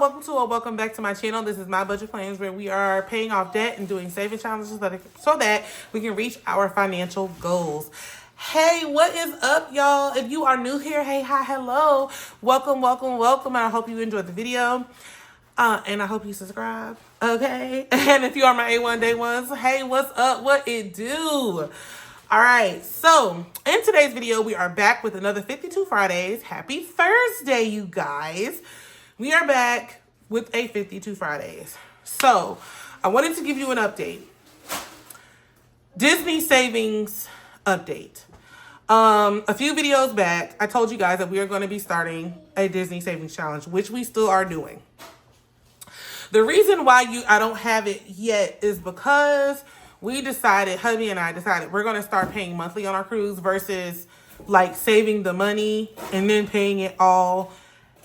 welcome back to my channel. This is My Budget Plans, where we are paying off debt and doing saving challenges so that we can reach our financial goals. Hey, what is up, y'all? If you are new here, hey, hi, hello. Welcome. And I hope you enjoyed the video. And I hope you subscribe, okay? And if you are my A1 Day Ones, hey, what's up? What it do? All right, so in today's video, we are back with another 52 Fridays. Happy Thursday, you guys. We are back with a 52 Fridays. So I wanted to give you an update. Disney savings update. A few videos back, I told you guys that we are going to be starting a Disney savings challenge, which we still are doing. The reason why I don't have it yet is because hubby and I decided we're going to start paying monthly on our cruise versus like saving the money and then paying it all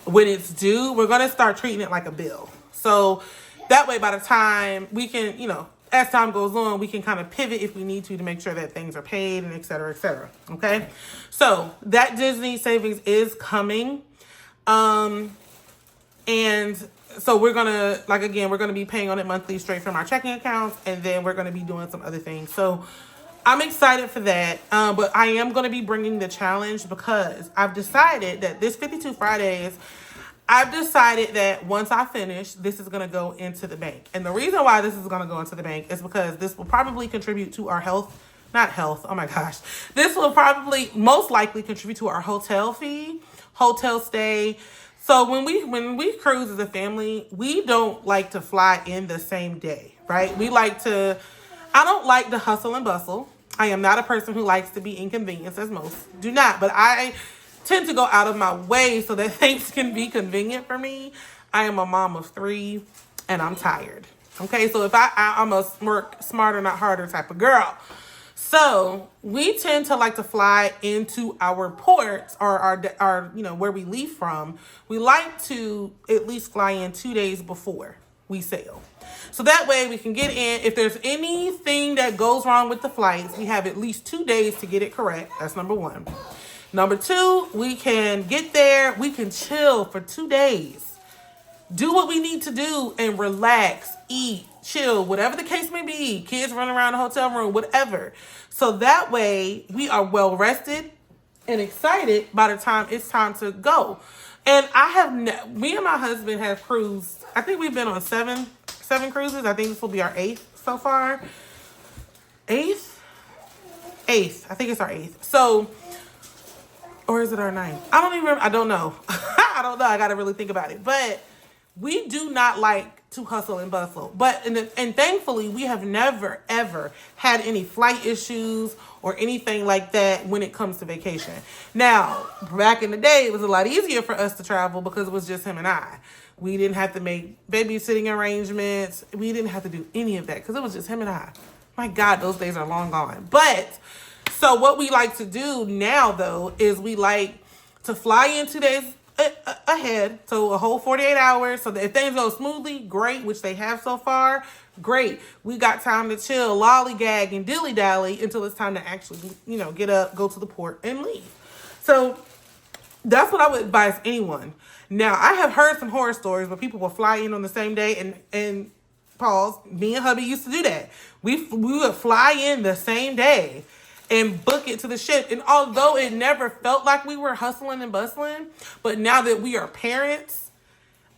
when it's due. We're going to start treating it like a bill. So that way, by the time we can, as time goes on, we can kind of pivot if we need to make sure that things are paid and et cetera, et cetera. Okay. So that Disney savings is coming. And so we're going to, we're going to be paying on it monthly straight from our checking accounts. And then we're going to be doing some other things. So I'm excited for that. But I am going to be bringing the challenge because I've decided that this 52 Fridays, I've decided that once I finish, this is going to go into the bank. And the reason why this is going to go into the bank is because this will probably contribute to our oh my gosh. This will probably most likely contribute to our hotel fee, hotel stay. So when we cruise as a family, we don't like to fly in the same day, right? I don't like the hustle and bustle. I am not a person who likes to be inconvenienced, as most do not, but I tend to go out of my way so that things can be convenient for me. I am a mom of 3 and I'm tired. Okay, so if I'm a work smarter, not harder type of girl. So we tend to like to fly into our ports or our where we leave from. We like to at least fly in 2 days before we sail. So that way we can get in. If there's anything that goes wrong with the flights, we have at least 2 days to get it correct. That's number 1. Number 2, we can get there. We can chill for 2 days. Do what we need to do and relax, eat, chill, whatever the case may be. Kids run around the hotel room, whatever. So that way we are well rested and excited by the time it's time to go. And me and my husband have cruised. I think we've been on seven cruises. I think this will be our 8th so far. 8th? I think it's our 8th. So, or is it our 9th? I don't even remember. I don't know. I don't know. I got to really think about it. But we do not like to hustle and bustle. And thankfully, we have never, ever had any flight issues or anything like that when it comes to vacation. Now, back in the day, it was a lot easier for us to travel because it was just him and I. We didn't have to make babysitting arrangements. We didn't have to do any of that because it was just him and I. My God, those days are long gone. But so what we like to do now, though, is we like to fly in 2 days ahead, so a whole 48 hours, so that if things go smoothly, great, which they have so far, great. We got time to chill, lollygag, and dilly-dally until it's time to actually, get up, go to the port, and leave. So that's what I would advise anyone. Now, I have heard some horror stories where people will fly in on the same day, and pause, me and hubby used to do that. We would fly in the same day and book it to the ship. And although it never felt like we were hustling and bustling, but now that we are parents,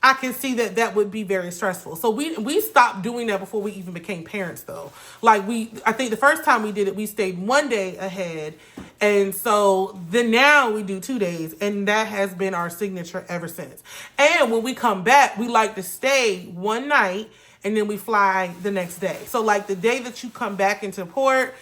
I can see that would be very stressful. So we stopped doing that before we even became parents, though. I think the first time we did it, we stayed 1 day ahead. And so then now we do 2 days, and that has been our signature ever since. And when we come back, we like to stay 1 night and then we fly the next day. So like the day that you come back into port,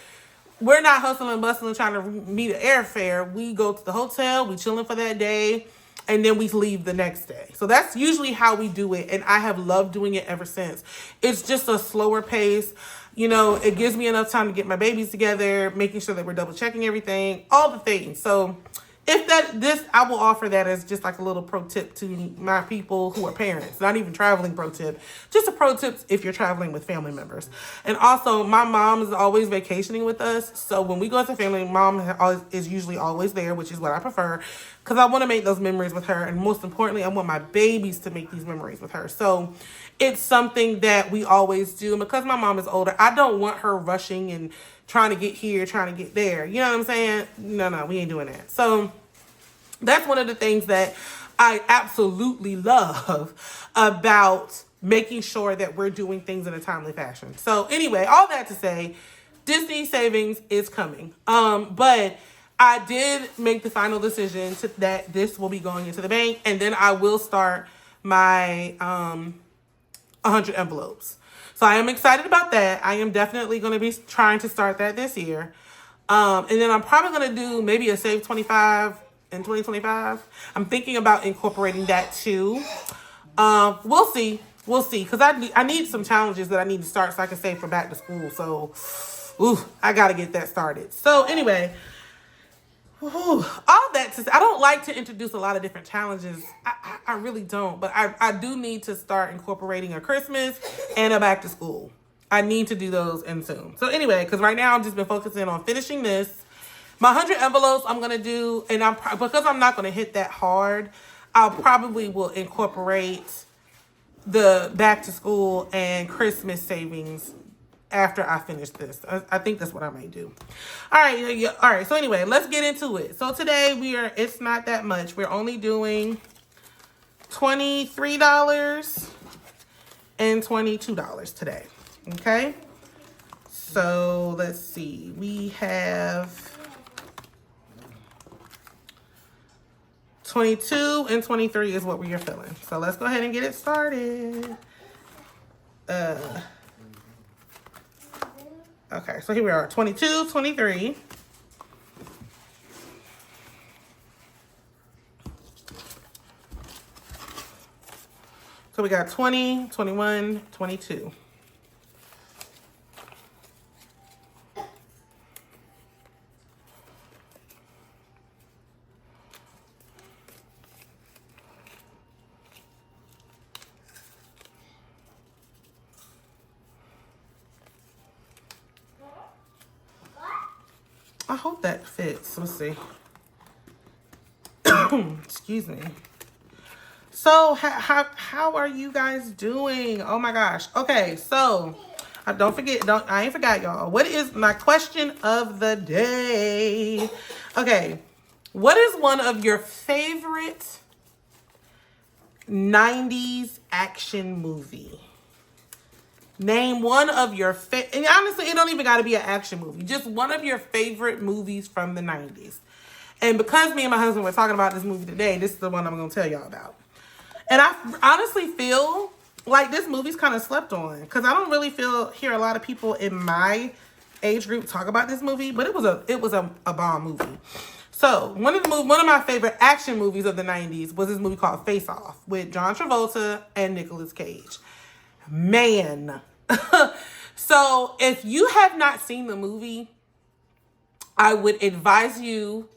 we're not hustling and bustling trying to meet an airfare. We go to the hotel, we chilling for that day, and then we leave the next day. So that's usually how we do it, and I have loved doing it ever since. It's just a slower pace. It gives me enough time to get my babies together, making sure that we're double checking everything, all the things. So if I will offer that as just like a little pro tip to my people who are parents, not even traveling pro tip, just a pro tip if you're traveling with family members. And also, my mom is always vacationing with us, so when we go as a family, mom is usually always there, which is what I prefer, because I want to make those memories with her, and most importantly, I want my babies to make these memories with her. So it's something that we always do, and because my mom is older, I don't want her rushing and trying to get here, trying to get there. You know what I'm saying? No, we ain't doing that. So that's one of the things that I absolutely love about making sure that we're doing things in a timely fashion. So anyway, all that to say, Disney savings is coming. But I did make the final decision that this will be going into the bank, and then I will start my 100 envelopes. So I am excited about that. I am definitely going to be trying to start that this year. And then I'm probably going to do maybe a Save 25 in 2025. I'm thinking about incorporating that too. We'll see. We'll see. Because I need some challenges that I need to start so I can save for back to school. So, I got to get that started. So anyway, all that to say, I don't like to introduce a lot of different challenges. I really don't. But I do need to start incorporating a Christmas and a back to school. I need to do those in soon. So anyway, because right now I've just been focusing on finishing this. My 100 envelopes I'm going to do, and because I'm not going to hit that hard, I'll probably will incorporate the back to school and Christmas savings after I finish this. I think that's what I might do. All right. So anyway, let's get into it. So today it's not that much. We're only doing $23 and $22 today. Okay. So let's see. We have 22 and 23 is what we are filling. So let's go ahead and get it started. Okay, so here we are, 22, 23. So we got 20, 21, 22. I hope that fits. Let's see. Excuse me. So how are you guys doing? Oh my gosh. Okay, so I ain't forgot, y'all. What is my question of the day? Okay, what is one of your favorite 90s action movie? Name one of your and honestly, it don't even got to be an action movie. Just one of your favorite movies from the 90s. And because me and my husband were talking about this movie today, this is the one I'm going to tell y'all about. And I honestly feel like this movie's kind of slept on, because I don't really hear a lot of people in my age group talk about this movie, but it was a bomb movie. So one of my favorite action movies of the 90s was this movie called Face Off with John Travolta and Nicolas Cage. Man. So if you have not seen the movie, I would advise you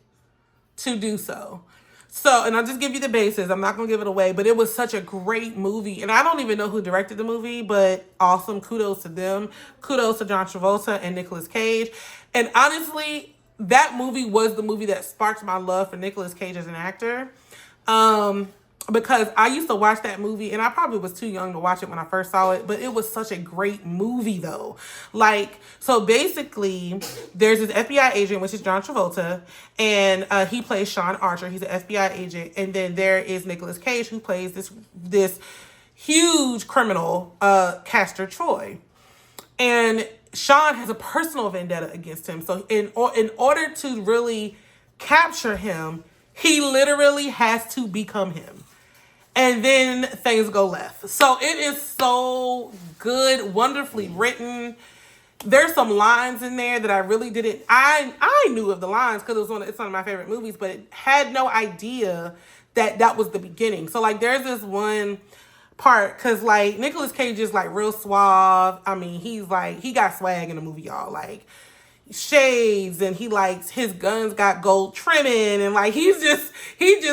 to do so. So, and I'll just give you the basis. I'm not going to give it away, but it was such a great movie. And I don't even know who directed the movie, but awesome. Kudos to them. Kudos to John Travolta and Nicolas Cage. And honestly, that movie was the movie that sparked my love for Nicolas Cage as an actor. Because I used to watch that movie, and I probably was too young to watch it when I first saw it, but it was such a great movie though. Like, so basically there's this FBI agent, which is John Travolta, and he plays Sean Archer. He's an FBI agent. And then there is Nicolas Cage, who plays this huge criminal, Castor Troy. And Sean has a personal vendetta against him. So in order to really capture him, he literally has to become him. And then things go left. So it is so good, wonderfully written. There's some lines in there that I really didn't. I knew of the lines because it's one of my favorite movies, but had no idea that was the beginning. So like, there's this one part, because like Nicolas Cage is like real suave. I mean, he's like, he got swag in the movie, y'all. Like, shades, and he likes his guns got gold trimming, and like he's just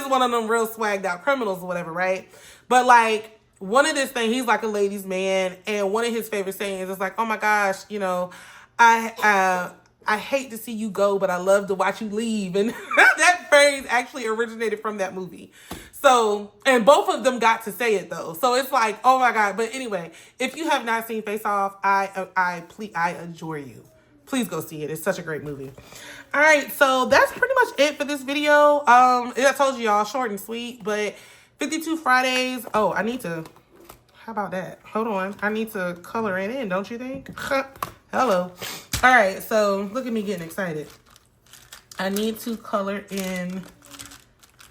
one of them real swagged out criminals or whatever, right? But like one of this thing, he's like a ladies' man, and one of his favorite sayings is like, "Oh my gosh, you know, I hate to see you go, but I love to watch you leave." And that phrase actually originated from that movie. So, and both of them got to say it though. So it's like, oh my God. But anyway, if you have not seen Face Off, I adjure you. Please go see it. It's such a great movie. All right, so that's pretty much it for this video. I told you y'all, short and sweet, but 52 Fridays. Oh, I need to, how about that? Hold on. I need to color it in, don't you think? Hello. All right, so look at me getting excited. I need to color in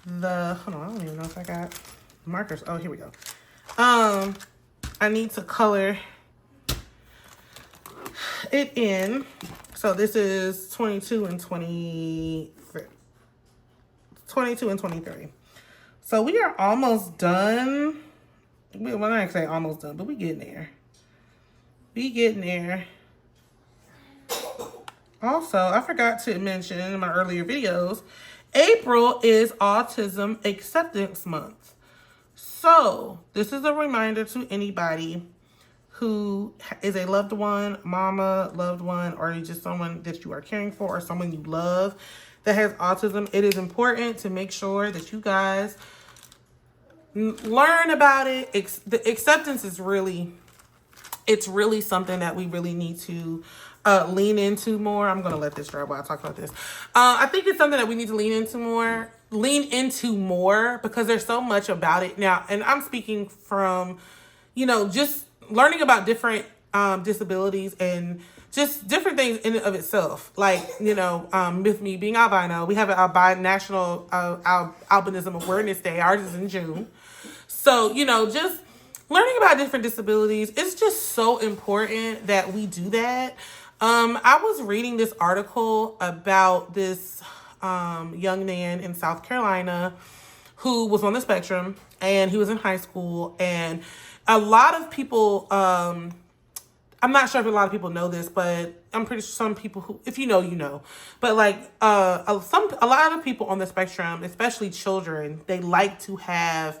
the, hold on, I don't even know if I got markers. Oh, here we go. I need to color it in. So this is 22 and 23. 22 and 23. So we are almost done. Well, not actually almost done, but we getting there. We getting there. Also, I forgot to mention in my earlier videos, April is Autism Acceptance Month. So this is a reminder to anybody who is a loved one, mama, loved one, or just someone that you are caring for, or someone you love that has autism. It is important to make sure that you guys learn about it. The acceptance is really, it's really something that we really need to lean into more. I'm gonna let this dry while I talk about this. I think it's something that we need to lean into more because there's so much about it now. And I'm speaking from, you know, just learning about different disabilities and just different things in and of itself. Like, you know, with me being albino, we have a National Albinism Awareness Day. Ours is in June. So, you know, just learning about different disabilities, it's just so important that we do that. I was reading this article about this young man in South Carolina who was on the spectrum, and he was in high school, and a lot of people, I'm not sure if a lot of people know this, but I'm pretty sure some people who, if you know, you know. But like a lot of people on the spectrum, especially children, they like to have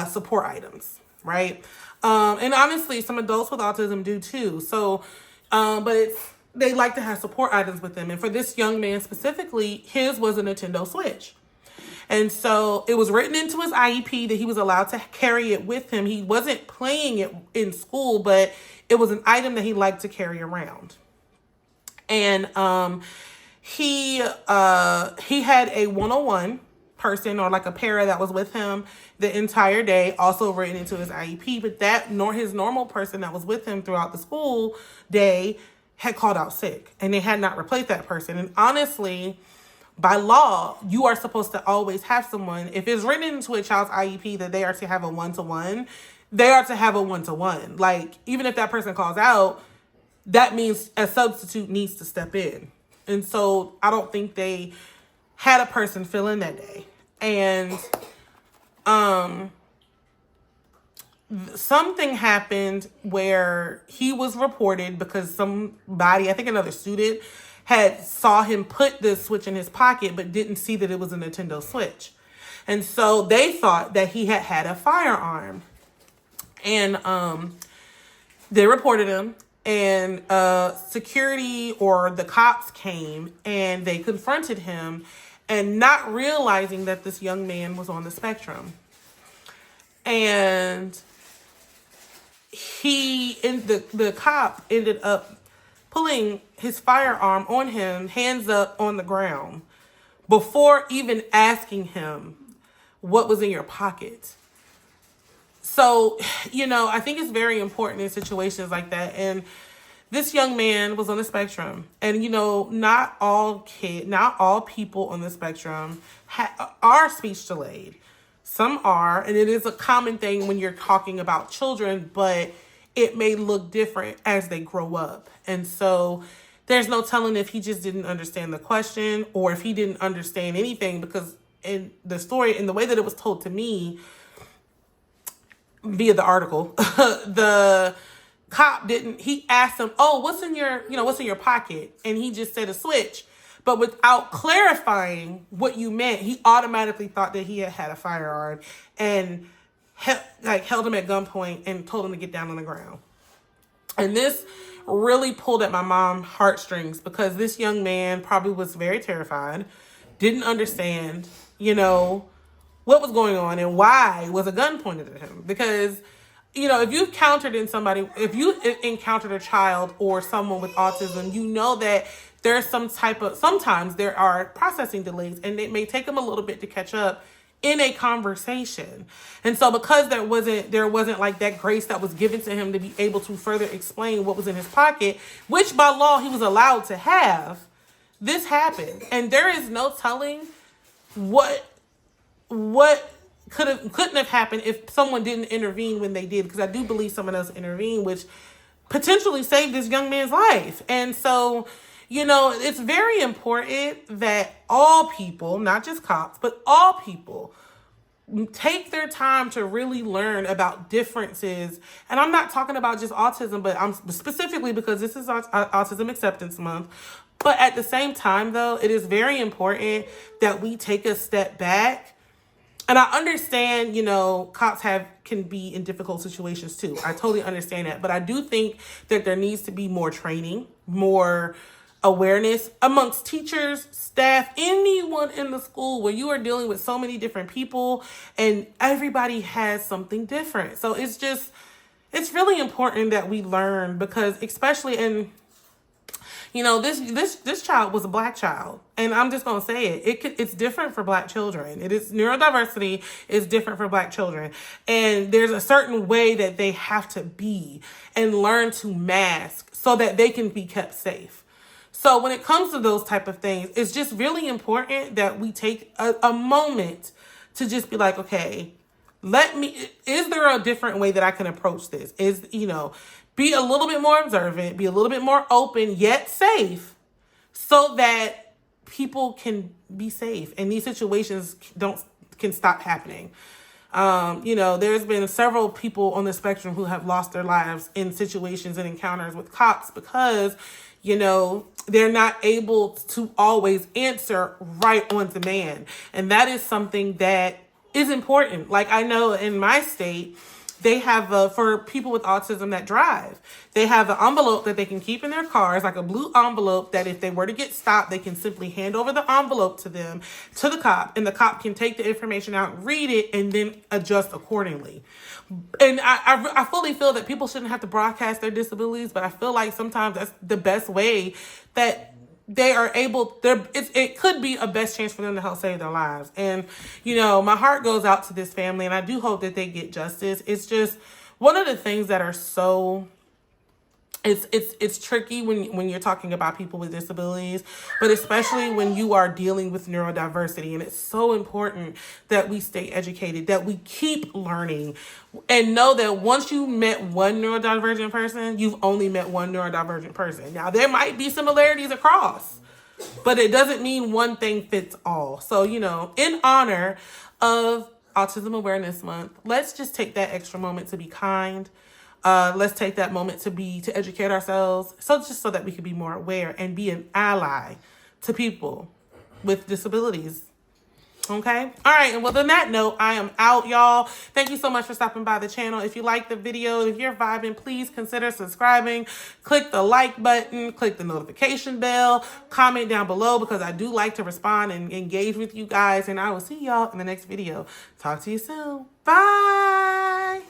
support items, right? And honestly, some adults with autism do too. So, but they like to have support items with them. And for this young man specifically, his was a Nintendo Switch. And so it was written into his IEP that he was allowed to carry it with him. He wasn't playing it in school, but it was an item that he liked to carry around. And he had a one-on-one person, or like a para that was with him the entire day, also written into his IEP. But his normal person that was with him throughout the school day had called out sick, and they had not replaced that person. And honestly, by law, you are supposed to always have someone. If it's written into a child's IEP that they are to have a one-to-one, they are to have a one-to-one. Like, even if that person calls out, that means a substitute needs to step in. And so I don't think they had a person fill in that day. And something happened where he was reported because somebody, I think another student, had saw him put the Switch in his pocket, but didn't see that it was a Nintendo Switch. And so they thought that he had a firearm. And they reported him, and security or the cops came and they confronted him, and not realizing that this young man was on the spectrum. And the cop ended up pulling his firearm on him, hands up on the ground, before even asking him what was in your pocket. So, you know, I think it's very important in situations like that. And this young man was on the spectrum. And, you know, not all people on the spectrum are speech delayed. Some are, and it is a common thing when you're talking about children, but it may look different as they grow up. And so there's no telling if he just didn't understand the question or if he didn't understand anything, because in the story, in the way that it was told to me via the article, cop didn't, he asked him, oh, what's in your pocket? And he just said a switch. But without clarifying what you meant, he automatically thought that he had a firearm and held him at gunpoint and told him to get down on the ground. And this really pulled at my mom's heartstrings because this young man probably was very terrified, didn't understand, what was going on and why was a gun pointed at him. Because, if you encountered a child or someone with autism, you know that there's sometimes there are processing delays and it may take them a little bit to catch up in a conversation. And so because there wasn't like that grace that was given to him to be able to further explain what was in his pocket, which by law he was allowed to have, this happened. And there is no telling what couldn't have happened if someone didn't intervene when they did, because I do believe someone else intervened, which potentially saved this young man's life. And so, it's very important that all people, not just cops, but all people take their time to really learn about differences. And I'm not talking about just autism, but I'm specifically because this is Autism Acceptance Month. But at the same time, though, it is very important that we take a step back. And I understand, cops can be in difficult situations too. I totally understand that. But I do think that there needs to be more training, more awareness amongst teachers, staff, anyone in the school where you are dealing with so many different people and everybody has something different. So it's really important that we learn, because especially in, this child was a Black child, and I'm just going to say it's different for Black children. Neurodiversity is different for Black children. And there's a certain way that they have to be and learn to mask so that they can be kept safe. So when it comes to those type of things, it's just really important that we take a moment to just be like, okay, is there a different way that I can approach this? Be a little bit more observant, be a little bit more open, yet safe, so that people can be safe and these situations can stop happening. There's been several people on the spectrum who have lost their lives in situations and encounters with cops because, they're not able to always answer right on demand. And that is something that is important. Like, I know in my state, they have, for people with autism that drive, they have an envelope that they can keep in their cars, like a blue envelope that if they were to get stopped, they can simply hand over the envelope to the cop, and the cop can take the information out, read it, and then adjust accordingly. And I fully feel that people shouldn't have to broadcast their disabilities, but I feel like sometimes that's the best way that they are able, it could be a best chance for them to help save their lives. And, my heart goes out to this family, and I do hope that they get justice. It's just one of the things that are so, it's tricky when you're talking about people with disabilities, but especially when you are dealing with neurodiversity. And it's so important that we stay educated, that we keep learning, and know that once you met one neurodivergent person, you've only met one neurodivergent person. Now, there might be similarities across, but it doesn't mean one thing fits all. So, in honor of Autism Awareness Month, let's just take that extra moment to be kind. Let's take that moment to educate ourselves, so that we can be more aware and be an ally to people with disabilities. Okay. All right. And well, on that note, I am out, y'all. Thank you so much for stopping by the channel. If you like the video, if you're vibing, please consider subscribing. Click the like button, click the notification bell, comment down below, because I do like to respond and engage with you guys. And I will see y'all in the next video. Talk to you soon. Bye.